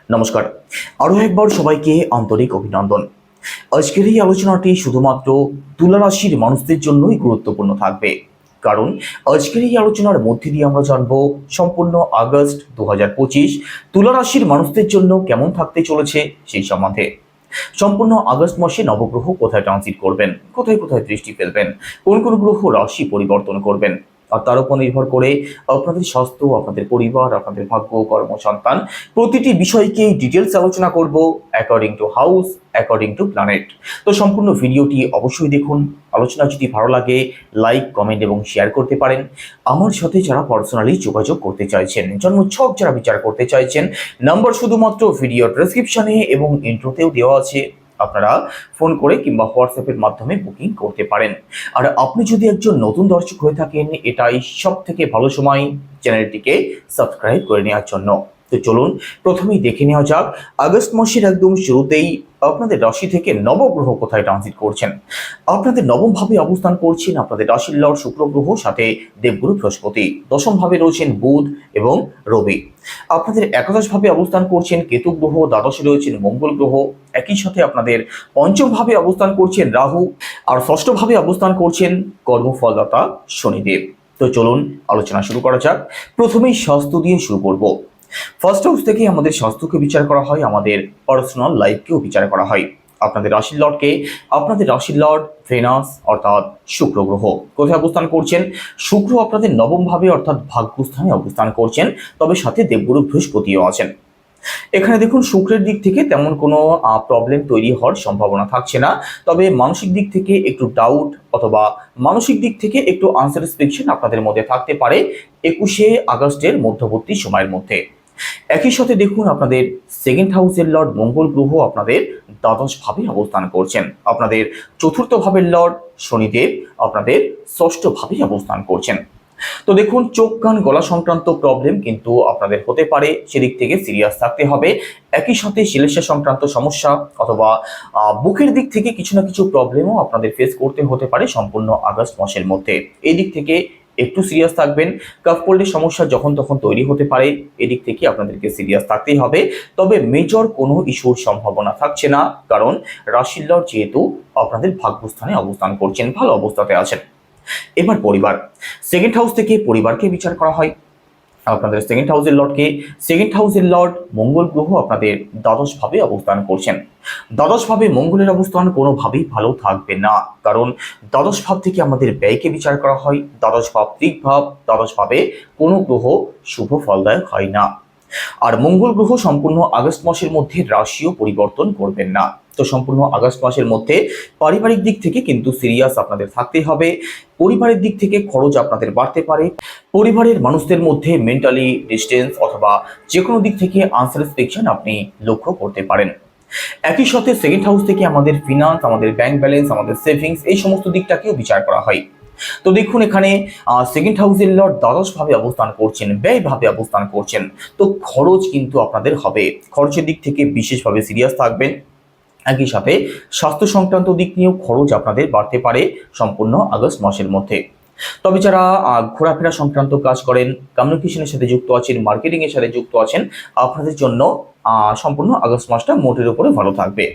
নমস্কার। আরও একবার সবাইকে আন্তরিক অভিনন্দন। আজকের এই আলোচনাটি শুধুমাত্র তুলা রাশির মানুষদের জন্যই গুরুত্বপূর্ণ থাকবে, কারণ আজকের এই আলোচনার মধ্যে দিয়ে আমরা জানবো সম্পূর্ণ আগস্ট 2025 তুলা রাশির মানুষদের জন্য কেমন থাকতে চলেছে সেই সম্বন্ধে। সম্পূর্ণ আগস্ট মাসে নবগ্রহ কোথায় ট্রানজিট করবেন, কোথায় কোথায় দৃষ্টি ফেলবেন, কোন কোন গ্রহ রাশি পরিবর্তন করবেন, আর তার উপর নির্ভর করে আপনাদের স্বাস্থ্য, আপনাদের পরিবার, আপনাদের ভাগ্য, কর্মসন্তান প্রতিটি বিষয়কেই ডিটেলস আলোচনা করব according to house, according to planet. তো সম্পূর্ণ ভিডিওটি অবশ্যই দেখুন। আলোচনা যদি ভালো লাগে লাইক, কমেন্ট এবং শেয়ার করতে পারেন। আমার সাথে যারা পার্সোনালি যোগাযোগ করতে চাইছেন, জন্মছক যারা বিচার করতে চাইছেন, নাম্বার শুধুমাত্র ভিডিও ডেসক্রিপশনে এবং ইন্ট্রোতেও দেওয়া আছে। আপনারা ফোন করে কিংবা হোয়াটসঅ্যাপের মাধ্যমে বুকিং করতে পারেন। আর আপনি যদি একজন নতুন দর্শক হয়ে থাকেন, এটাই সব থেকে ভালো সময় চ্যানেলটিকে সাবস্ক্রাইব করে নেওয়ার জন্য। তো চলুন প্রথমেই দেখে নেওয়া যাক আগস্ট মাসের একদম শুরুতেই আপনাদের রাশি থেকে নবগ্রহ কোথায় ট্রানজিট করছেন। আপনাদের নবম ভাবে অবস্থান করছেন আপনাদের রাশির লর্ড শুক্র গ্রহ, সাথে দেবগুরু বৃহস্পতি। দশম ভাবে রয়েছেন বুধ এবং রবি। আপনাদের একাদশ ভাবে অবস্থান করছেন কেতু গ্রহ, দ্বাদশে রয়েছেন মঙ্গল গ্রহ। একই সাথে আপনাদের পঞ্চম ভাবে অবস্থান করছেন রাহু, আর ষষ্ঠ ভাবে অবস্থান করছেন কর্মফলদাতা শনিদেব। তো চলুন আলোচনা শুরু করা যাক। প্রথমেই স্বাস্থ্য দিয়ে শুরু করব। ফার্স্ট হাউস থেকে আমাদের স্বাস্থ্যকে বিচার করা হয়, আমাদের পার্সোনাল লাইফকেও বিচার করা হয়। আপনাদের রাশির লর্ডকে, আপনাদের রাশির লর্ড ভেনাস অর্থাৎ শুক্র গ্রহ কোথায় অবস্থান করছেন? শুক্র আপনাদের নবম ভাবে অর্থাৎ ভাগ্যস্থানে অবস্থান করছেন, তবে সাথে দেবগুরু বৃহস্পতিও আছেন। এখানে দেখুন শুক্রের দিক থেকে তেমন কোনো প্রবলেম তৈরি হওয়ার সম্ভাবনা থাকছে না, তবে মানসিক দিক থেকে একটু ডাউট অথবা মানসিক দিক থেকে একটু আনস্যাটিসফ্যাকশন আপনাদের মধ্যে থাকতে পারে 21শে আগস্টের মধ্যবর্তী সময়ের মধ্যে। একই সাথে দেখুন আপনাদের সেকেন্ড হাউসের লর্ড মঙ্গল গ্রহ আপনাদের দ্বাদশ ভাবে অবস্থান করছেন। আপনাদের চতুর্থ ভাবের লর্ড শনিদেব আপনাদের ষষ্ঠ ভাবে অবস্থান করছেন। তো দেখুন চোখ, কান, গলা সংক্রান্ত প্রবলেম কিন্তু আপনাদের হতে পারে, সেদিক থেকে সিরিয়াস থাকতে হবে। একই সাথে শিলেশা সংক্রান্ত সমস্যা অথবা বুকের দিক থেকে কিছু না কিছু প্রবলেমও আপনাদের ফেস করতে হতে পারে সম্পূর্ণ আগস্ট মাসের মধ্যে। এই দিক থেকে একটু সিরিয়াস থাকবেন। কাফ কোল্ডের সমস্যা যখন তখন তৈরি হতে পারে, এদিক থেকে আপনাদেরকে সিরিয়াস থাকতেই হবে। তবে মেজর কোনো ইস্যুর সম্ভাবনা থাকছে না, কারণ রাশির লর্ড যেহেতু আপনাদের ভাগ্যস্থানে অবস্থান করছেন, ভালো অবস্থাতে আছেন। এবার পরিবার, সেকেন্ড হাউস থেকে পরিবারকে বিচার করা হয়। আপনাদের সেকেন্ড হাউসের লর্ড মঙ্গল গ্রহ আপনাদের দ্বাদশ ভাবে অবস্থান করছেন। দ্বাদশ ভাবে মঙ্গলের অবস্থান কোনোভাবেই ভালো থাকবে না, কারণ দ্বাদশ ভাব থেকে আমাদের ব্যয়কে বিচার করা হয়। দ্বাদশ ভাব দিকভাব, দ্বাদশ ভাবে কোনো গ্রহ শুভ ফলদায়ক হয় না। আর মঙ্গল গ্রহ সম্পূর্ণ আগস্ট মাসের মধ্যে রাশিও পরিবর্তন করবেন না। তো সম্পূর্ণ আগস্ট মাসের মধ্যে পারিবারিক দিক থেকে কিন্তু সিরিয়াস আপনাদের থাকতে হবে। পরিবারের দিক থেকে খরচ আপনাদের বাড়তে পারে। পরিবারের মানুষদের মধ্যে মেন্টালি ডিস্টেন্স অথবা যে কোনো দিক থেকে আনস্যাটিসফ্যাকশন আপনি লক্ষ্য করতে পারেন। একই সাথে সেকেন্ড হাউস থেকে আমাদের ফিনান্স, আমাদের ব্যাংক ব্যালেন্স, আমাদের সেভিংস, এই সমস্ত দিকটাকেও বিচার করা হয়। তো দেখুন এখানে সেকেন্ড হাউসের লর্ড দ্বাদশ ভাবে অবস্থান করছেন, ব্যয় ভাবে অবস্থান করছেন। তো খরচ কিন্তু আপনাদের হবে, খরচের দিক থেকে বিশেষভাবে সিরিয়াস থাকবেন। একই সাথে স্বাস্থ্য সংক্রান্ত দিক নিয়েও খরচ আপনাদের বাড়তে পারে সম্পূর্ণ আগস্ট মাসের মধ্যে। তবে যারা ঘোরাফেরা সংক্রান্ত কাজ করেন, কমিউনিকেশনের সাথে যুক্ত আছেন, মার্কেটিং এর সাথে যুক্ত আছেন, আপনাদের জন্য সম্পূর্ণ আগস্ট মাসটা মোটের উপরে ভালো থাকবে।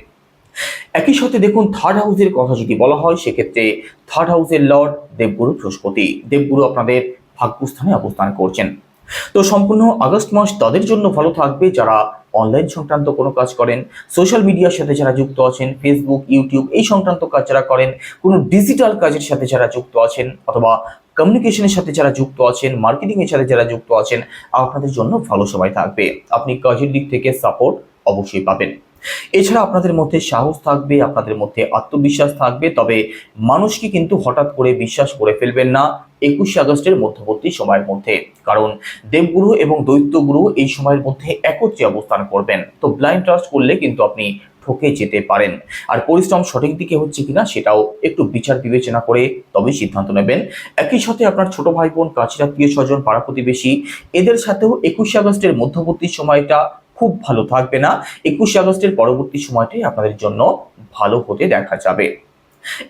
একই সাথে দেখুন থার্ড হাউসের কথা যদি বলা হয়, সেক্ষেত্রে থার্ড হাউসের লর্ড দেবগুরু বৃহস্পতি। দেবগুরু আপনাদের ভাগ্যস্থানে অবস্থান করছেন। তো সম্পূর্ণ আগস্ট মাস তাদের জন্য ভালো থাকবে যারা অনলাইন সংক্রান্ত কোনো কাজ করেন, সোশ্যাল মিডিয়ার সাথে যারা যুক্ত আছেন, ফেসবুক, ইউটিউব এই সংক্রান্ত কাজ যারা করেন, কোনো ডিজিটাল কাজের সাথে যারা যুক্ত আছেন অথবা কমিউনিকেশনের সাথে যারা যুক্ত আছেন, মার্কেটিং এর সাথে যারা যুক্ত আছেন, আপনাদের জন্য ভালো সময় থাকবে। আপনি কাজের দিক থেকে সাপোর্ট অবশ্যই পাবেন। এছাড়া আপনাদের মধ্যে সাহস থাকবে, আপনাদের মধ্যে আত্মবিশ্বাস থাকবে। তবে মানুষকে কিন্তু হঠাৎ করে বিশ্বাস করে ফেলবেন না 21শে আগস্টের মধ্যবর্তী সময়ের মধ্যে, কারণ দেবগুরু এবং দৈত্যগুরু এই সময়ের মধ্যে একত্রে অবস্থান করবেন। তো ব্লাইন্ড ট্রাস্ট করলে কিন্তু আপনি ঠকে যেতে পারেন। আর পরিশ্রম সঠিক দিকে হচ্ছে কিনা সেটাও একটু বিচার বিবেচনা করে তবে সিদ্ধান্ত নেবেন। একই সাথে আপনার ছোট ভাই বোন, কাছের আত্মীয় স্বজন, পাড়া প্রতিবেশী এদের সাথেও 21শে আগস্টের মধ্যবর্তী সময়টা খুব ভালো থাকবে না। 21শে আগস্টের পরবর্তী সময়টাই আপনাদের জন্য ভালো হতে দেখা যাবে।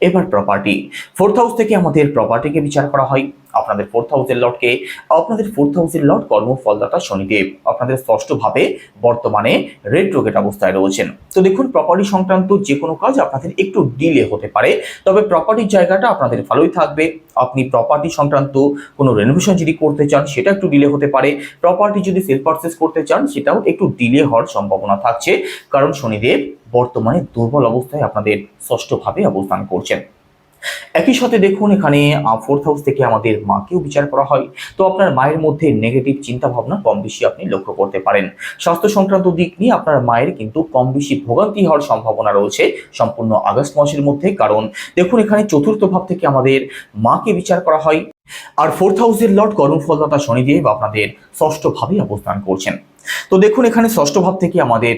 এবার প্রপার্টি, ফোর্থ হাউস থেকে আমাদের প্রপার্টিকে বিচার করা হয়। আপনাদের ফোর্থ হাউসের লর্ডকে, আপনাদের ফোর্থ হাউসের লর্ড কর্মফলদাতা শনিদেব আপনাদের ষষ্ঠভাবে বর্তমানে রেট্রোগেট অবস্থায় রয়েছেন। তো দেখুন, প্রপার্টি সংক্রান্ত যে কোনো কাজ আপনাদের একটু ডিলে হতে পারে, তবে প্রপার্টির জায়গাটা আপনাদের ভালোই থাকবে। আপনি প্রপার্টি সংক্রান্ত কোনো রেনোভেশন যদি করতে চান সেটা একটু ডিলে হতে পারে, প্রপার্টি যদি সেল পারচেস করতে চান সেটাও একটু ডিলে হওয়ার সম্ভাবনা থাকছে, কারণ শনিদেব বর্তমানে দুর্বল অবস্থায় আপনাদের ষষ্ঠভাবে অবস্থান করছেন। একই সাথে দেখুন, এখানে ফোর্থ হাউস থেকে আমাদের মাকেও বিচার করা হয়। তো আপনার মায়ের মধ্যে নেগেটিভ চিন্তা ভাবনা কম বেশি আপনি লক্ষ্য করতে পারেন। স্বাস্থ্য সংক্রান্ত দিক নিয়ে আপনার মায়ের কিন্তু কম বেশি ভোগান্তি হওয়ার সম্ভাবনা রয়েছে সম্পূর্ণ আগস্ট মাসের মধ্যে, কারণ দেখুন এখানে চতুর্থ ভাব থেকে আমাদের মাকে বিচার করা হয়, আর ফোর্থ হাউসের লর্ড কর্মফলদাতা শনিদেব আপনাদের ষষ্ঠভাবে অবস্থান করছেন। তো দেখুন, এখানে ষষ্ঠ ভাব থেকে আমাদের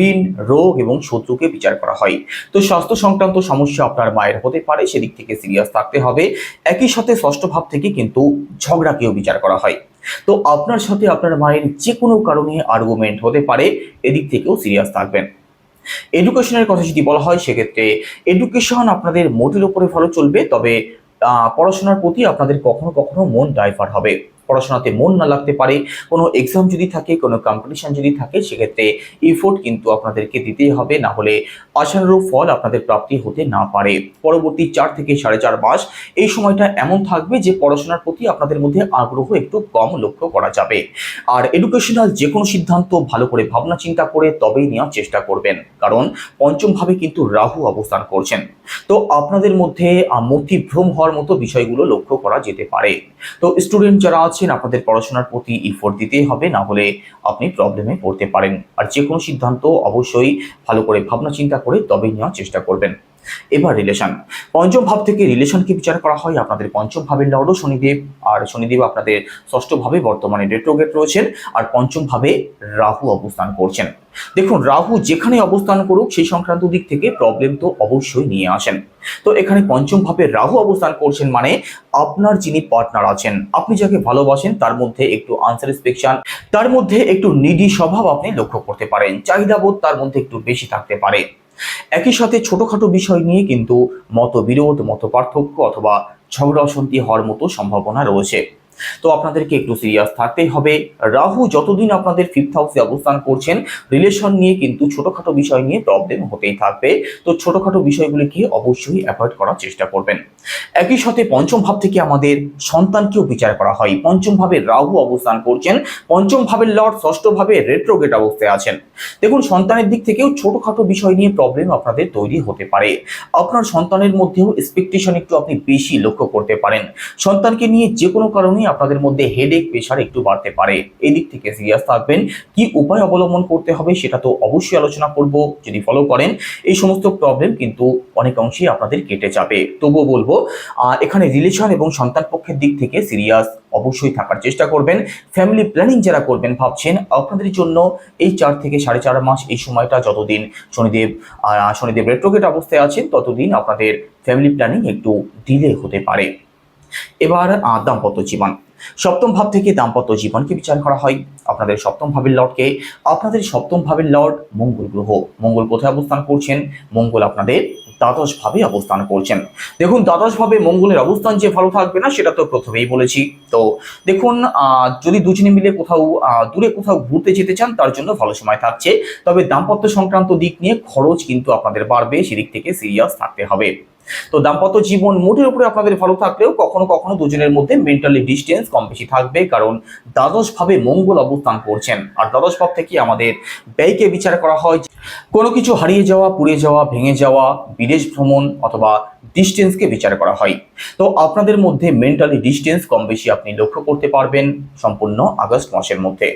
ঋণ, রোগ এবং শত্রুকে বিচার করা হয়। তো স্বাস্থ্য সংক্রান্ত সমস্যা আপনার মায়ের হতে পারে, সেদিক থেকে সিরিয়াস থাকতে হবে। একই সাথে ষষ্ঠ ভাব থেকে কিন্তু ঝগড়াকেও বিচার করা হয়। তো আপনার সাথে আপনার মায়ের যে কোনো কারণে আর্গুমেন্ট হতে পারে, এদিক থেকেও সিরিয়াস থাকবেন। এডুকেশনের কথা যদি বলা হয়, সেক্ষেত্রে এডুকেশন আপনাদের মোটের উপরে ভালো চলবে, তবে পড়াশোনার প্রতি আপনাদের কখনো কখনো মন ডাইভার্ট হবে, পড়াশোনাতে মন না লাগতে পারে। কোনো এক্সাম যদি থাকে, কোনো কম্পিটিশন যদি থাকে, সেক্ষেত্রে এফোর্ট কিন্তু আপনাদেরকে দিতেই হবে, না হলে আশানুরূপ ফল আপনাদের প্রাপ্তি হতে না পারে। পরবর্তী 4 থেকে 4.5 মাস এই সময়টা এমন থাকবে যে পড়াশোনার প্রতি আপনাদের মধ্যে আগ্রহ একটু কম লক্ষ্য করা যাবে। আর এডুকেশনাল যে কোনো সিদ্ধান্ত ভালো করে ভাবনা চিন্তা করে তবেই নেওয়ার চেষ্টা করবেন, কারণ পঞ্চম ভাবে কিন্তু রাহু অবস্থান করছেন। তো আপনাদের মধ্যে মতিভ্রম হওয়ার মতো বিষয়গুলো লক্ষ্য করা যেতে পারে। তো স্টুডেন্ট যারা আছেন, আপনাদের পড়াশোনার প্রতি এফোর্ট দিতেই হবে, না হলে আপনি প্রবলেমে পড়তে পারেন। আর যে কোনো সিদ্ধান্ত অবশ্যই ভালো করে ভাবনা চিন্তা করে তবেই নেওয়ার চেষ্টা করবেন। এবার রিলেশন, পঞ্চম ভাব থেকে রিলেশনকে বিচার করা হয়। আপনাদের পঞ্চম ভাবের লর্ডও শনিদেব, আর শনিদেব আপনাদের ষষ্ঠ ভাবে বর্তমানে রেট্রোগেট রয়েছেন, আর পঞ্চম ভাবে রাহু অবস্থান করছেন। দেখুন, রাহু যেখানে অবস্থান করুক সেই সংক্রান্ত দিক থেকে প্রবলেম তো অবশ্যই নিয়ে আসেন। তো এখানে পঞ্চম ভাবে রাহু অবস্থান করছেন মানে আপনার যিনি পার্টনার আছেন, আপনি যাকে ভালোবাসেন, তার মধ্যে একটু আনস্যাটিসফ্যাকশন, তার মধ্যে একটু নিডি স্বভাব আপনি লক্ষ্য করতে পারেন, চাহিদাবোধ তার মধ্যে একটু বেশি থাকতে পারে। একই সাথে ছোটখাটো বিষয় নিয়ে কিন্তু মতবিরোধ, মত পার্থক্য অথবা ঝগড়া অশান্তি হওয়ার মতো সম্ভাবনা রয়েছে। তো আপনাদেরকে একটু সিরিয়াস থাকতেই হবে। রাহু যতদিন আপনাদের ফিফথ হাউসে অবস্থান করছেন, রিলেশন নিয়ে কিন্তু ছোটখাটো বিষয় নিয়ে প্রবলেম হতেই থাকবে। তো ছোটখাটো বিষয়গুলিকে অবশ্যই অ্যাভয়েড করার চেষ্টা করবেন। একই সাথে পঞ্চম ভাব থেকে আমাদের সন্তানকেও বিচার করা হয়। পঞ্চম ভাবে রাহু অবস্থান করছেন, পঞ্চম ভাবের লর্ড ষষ্ঠ ভাবে রেট্রোগেট অবস্থায় আছেন। দেখুন, সন্তানের দিক থেকেও ছোটখাটো বিষয় নিয়ে প্রবলেম আপনাদের তৈরি হতে পারে। আপনার সন্তানের মধ্যেও এক্সপেকটেশন একটু আপনি বেশি লক্ষ্য করতে পারেন। সন্তানকে নিয়ে যে কোনো কারণে আপনাদের মধ্যে হেডেক, প্রেশার একটু বাড়তে পারে। এই দিক থেকে সিরিয়াস থাকবেন। কি উপায় অবলম্বন করতে হবে সেটা তো অবশ্যই আলোচনা করব। যদি ফলো করেন, এই সমস্ত প্রবলেম কিন্তু অনেক অংশেই আপনাদের কেটে যাবে। তবুও বলবো, এখানে রিলেশন এবং সন্তান পক্ষের দিক থেকে সিরিয়াস অবশ্যই থাকার চেষ্টা করবেন। ফ্যামিলি প্ল্যানিং যারা করবেন ভাবছেন, আপনাদের জন্য এই 4 থেকে 4.5 মাস এই সময়টা, যতদিন শনিদেব রেট্রোগেট অবস্থায় আছেন, ততদিন আপনাদের ফ্যামিলি প্ল্যানিং একটু ডিলে হতে পারে। এবার দাম্পত্য জীবন, সপ্তম ভাব থেকে দাম্পত্য জীবনকে বিচার করা হয়। আপনাদের সপ্তম ভাবের লর্ডকে, আপনাদের সপ্তম ভাবের লর্ড মঙ্গল গ্রহ। মঙ্গল কোথায় অবস্থান করছেন? মঙ্গল আপনাদের দ্বাদশ ভাবে অবস্থান করছেন। দেখুন, দ্বাদশ ভাবে মঙ্গলের অবস্থান যে ভালো থাকবে না সেটা তো প্রথমেই বলেছি। তো দেখুন, যদি দুজনে মিলে কোথাও দূরে কোথাও ঘুরতে যেতে চান, তার জন্য ভালো সময় থাকছে। তবে দাম্পত্য সংক্রান্ত দিক নিয়ে খরচ কিন্তু আপনাদের বাড়বে, সেদিক থেকে সিরিয়াস থাকতে হবে। তো দাম্পত্য জীবন মোটের উপরে আপনাদের ভালো থাকলেও কখনো কখনো দুজনের মধ্যে মেন্টালি ডিস্টেন্স কম বেশি থাকবে, কারণ দ্বাদশ ভাবে মঙ্গল অবস্থান করছেন। আর দ্বাদশ ভাব থেকে আমাদের ব্যয়কে বিচার করা হয়। কোনো কিছু হারিয়ে যাওয়া, পুড়ে যাওয়া, ভেঙে যাওয়া, বিদেশ ভ্রমণ অথবা ডিস্টেন্সকে বিচার করা হয়। তো আপনাদের মধ্যে মেন্টালি ডিস্টেন্স কম বেশি আপনি লক্ষ্য করতে পারবেন সম্পূর্ণ আগস্ট মাসের মধ্যে।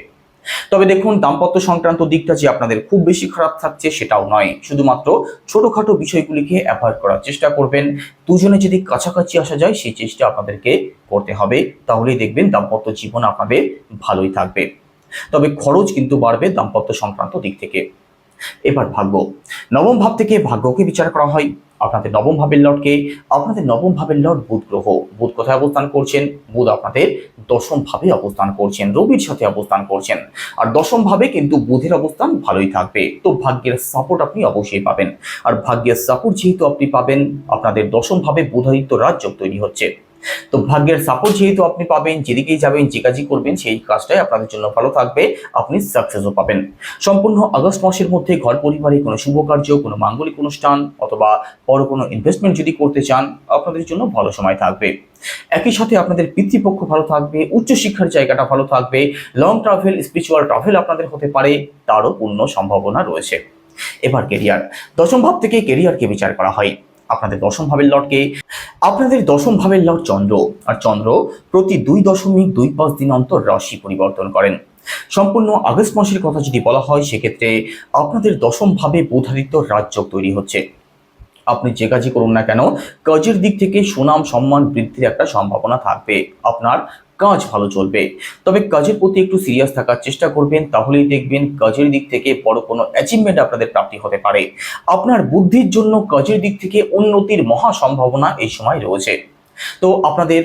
তবে দেখুন, দাম্পত্য সংক্রান্ত দিকটা যে আপনাদের খুব বেশি খারাপ থাকছে সেটাও নয়, শুধুমাত্র ছোটখাটো বিষয়গুলিকে অ্যাভয়েড করার চেষ্টা করবেন। দুজনে যদি কাছাকাছি আসা যায় সেই চেষ্টা আপনাদেরকে করতে হবে, তাহলেই দেখবেন দাম্পত্য জীবন আপনাদের ভালোই থাকবে। তবে খরচ কিন্তু বাড়বে দাম্পত্য সংক্রান্ত দিক থেকে। এবার ভাগ্য, নবম ভাব থেকে ভাগ্যকে বিচার করা হয়। আপনাদের নবম ভাবের লর্ডকে, আপনাদের নবম ভাবের লর্ড বুধ গ্রহ। বুধ কোথায় অবস্থান করছেন? বুধ আপনাদের দশম ভাবে অবস্থান করছেন, রবির সাথে অবস্থান করছেন। আর দশম ভাবে কিন্তু বুধের অবস্থান ভালোই থাকবে। তো ভাগ্যের সাপোর্ট আপনি অবশ্যই পাবেন। আর ভাগ্যের সাপোর্ট যেহেতু আপনি পাবেন, আপনাদের দশম ভাবে বুধাদিত্য রাজযোগ তৈরি হচ্ছে। তো ভাগ্যের সাপোর্ট যেহেতু আপনি পাবেন, যেদিকেই যাবেন, যে কাজই করবেন সেই কাজটাই আপনাদের জন্য ভালো থাকবে, আপনি সাকসেসও পাবেন। সম্পূর্ণ আগস্ট মাসের মধ্যে ঘর পরিবারে কোনো শুভ কার্য, কোনো মাঙ্গলিক অনুষ্ঠান অথবা বড় কোনো ইনভেস্টমেন্ট যদি করতে চান, আপনাদের জন্য ভালো সময় থাকবে। একই সাথে আপনাদের পিতৃপক্ষ ভালো থাকবে, উচ্চশিক্ষার জায়গাটা ভালো থাকবে, লং ট্রাভেল, স্পিরিচুয়াল ট্রাভেল আপনাদের হতে পারে, তারও পূর্ণ সম্ভাবনা রয়েছে। এবার কেরিয়ার, দশম ভাব থেকে কেরিয়ারকে বিচার করা হয়। আপনাদের দশম ভাবের লর্ড চন্দ্র, আর চন্দ্র প্রতি 2.25 দিন অন্তর রাশি পরিবর্তন করেন। সম্পূর্ণ আগস্ট মাসের কথা যদি বলা হয়, সেক্ষেত্রে আপনাদের দশম ভাবে বুধাদিত্য রাজযোগ তৈরি হচ্ছে। আপনি যে কাজই করুন না কেন, কাজের দিক থেকে সুনাম সম্মান বৃদ্ধির একটা সম্ভাবনা থাকবে। আপনার কাজ ভালো চলবে, তবে কাজের প্রতি একটু সিরিয়াস থাকার চেষ্টা করবেন, তাহলেই দেখবেন কাজের দিক থেকে বড় কোনো অ্যাচিভমেন্ট আপনাদের প্রাপ্তি হতে পারে। আপনার বুদ্ধির জন্য কাজের দিক থেকে উন্নতির মহা সম্ভাবনা এই সময় রয়েছে। তো আপনাদের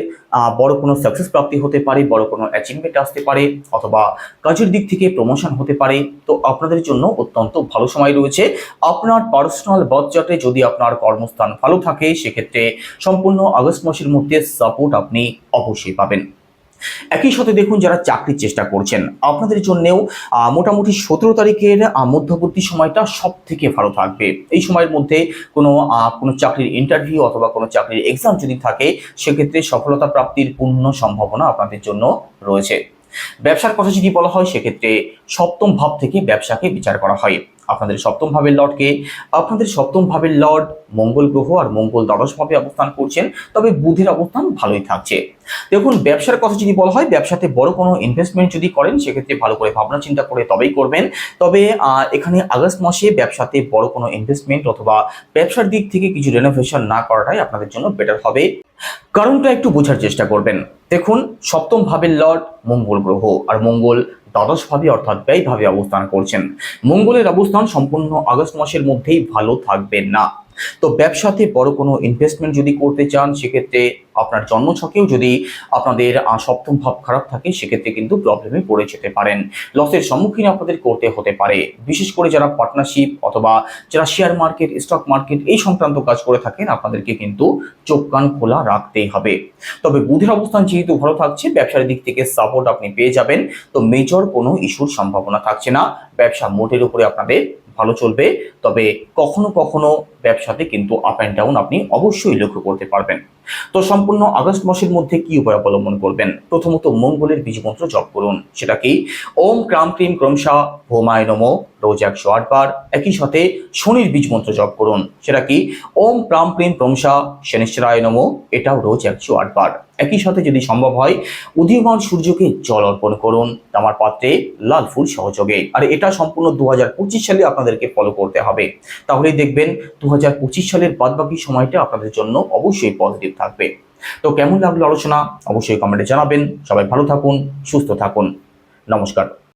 বড় কোনো সাকসেস প্রাপ্তি হতে পারে, বড় কোনো অ্যাচিভমেন্ট আসতে পারে, অথবা কাজের দিক থেকে প্রমোশন হতে পারে। তো আপনাদের জন্য অত্যন্ত ভালো সময় রয়েছে। আপনার পার্সোনাল বার্থচার্টে যদি আপনার কর্মস্থান ভালো থাকে, সেক্ষেত্রে সম্পূর্ণ আগস্ট মাসের মধ্যে সাপোর্ট আপনি অবশ্যই পাবেন। একই সাথে দেখুন, যারা চাকরির চেষ্টা করছেন, আপনাদের জন্যেও মোটামুটি 17 তারিখের মধ্যবর্তী সময়টা সব থেকে ভালো থাকবে। এই সময়ের মধ্যে কোনো চাকরির ইন্টারভিউ অথবা কোনো চাকরির এক্সাম যদি থাকে, সেক্ষেত্রে সফলতা প্রাপ্তির পূর্ণ সম্ভাবনা আপনাদের জন্য রয়েছে। ব্যবসার কথা যদি বলা হয়, সেক্ষেত্রে সপ্তম ভাব থেকে ব্যবসাকে বিচার করা হয়। আপনাদের সপ্তম ভাবের লর্ড মঙ্গল গ্রহ, আর মঙ্গল দ্বাদশ ভাবে অবস্থান করছেন, তবে বুধের অবস্থান ভালোই থাকছে। দেখুন, ব্যবসার কথা যদি বলা হয়, ব্যবসাতে বড় কোনো ইনভেস্টমেন্ট যদি করেন, সেক্ষেত্রে ভালো করে ভাবনা চিন্তা করে তবেই করবেন। তবে এখানে আগস্ট মাসে ব্যবসাতে বড় কোনো ইনভেস্টমেন্ট অথবা ব্যবসার দিক থেকে কিছু রেনোভেশন না করাটাই আপনাদের জন্য বেটার হবে। কারণটা একটু বোঝার চেষ্টা করবেন। দেখুন, সপ্তম ভাবের লর্ড মঙ্গল গ্রহ, আর মঙ্গল দ্বাদশ ভাবে অর্থাৎ ব্যয় ভাবে অবস্থান করছেন। মঙ্গলের অবস্থান সম্পূর্ণ আগস্ট মাসের মধ্যেই ভালো থাকবে না। তো ব্যবসাতে বড় কোনো ইনভেস্টমেন্ট যদি করতে চান, সেক্ষেত্রে আপনার জন্মছকেও যদি আপনাদের সপ্তম ভাব খারাপ থাকে, সেক্ষেত্রে কিন্তু প্রবলেমে পড়ে যেতে পারেন, লসের সম্মুখীন আপনাদের করতে হতে পারে। বিশেষ করে যারা পার্টনারশিপ অথবা যারা শেয়ার মার্কেট, স্টক মার্কেট এই সংক্রান্ত কাজ করে থাকেন, আপনাদেরকে কিন্তু চোখ কান খোলা রাখতেই হবে। তবে বুধের অবস্থান যেহেতু ভালো থাকছে, ব্যবসার দিক থেকে সাপোর্ট আপনি পেয়ে যাবেন। তো মেজর কোনো ইস্যুর সম্ভাবনা থাকছে না, ব্যবসা মোটের উপরে আপনাদের ভালো চলবে। তবে কখনো কখনো ব্যবসাতে কিন্তু আপ অ্যান্ড ডাউন আপনি অবশ্যই লক্ষ্য করতে পারবেন। তো সম্পূর্ণ আগস্ট মাসের মধ্যে কি উপায় অবলম্বন করবেন? প্রথমত মঙ্গলের বীজমন্ত্র জপ করুন, সেটা কি ওম ক্রাম ক্রিম ক্রমশা ভৌমায় নমো, রোজ 108 বার। একই সাথে শনির বীজমন্ত্র জপ করুন, সেটা কি ওম প্রাম ক্রিম ক্রমশা শনিশ্চরায় নমো, এটাও রোজ 108 বার। একই সাথে যদি সম্ভব হয়, উদীয়মান সূর্যকে জল অর্পণ করুন তামার পাত্রে লাল ফুল সহযোগে। আর এটা সম্পূর্ণ 2025 সালে আপনাদেরকে ফলো করতে হবে, তাহলেই দেখবেন 2025 সালের বাদবাকি সময়টা আপনাদের জন্য অবশ্যই পজিটিভ থাকবে। তো কেমন লাগলো আলোচনা অবশ্যই কমেন্টে জানাবেন। সবাই ভালো থাকুন, সুস্থ থাকুন, নমস্কার।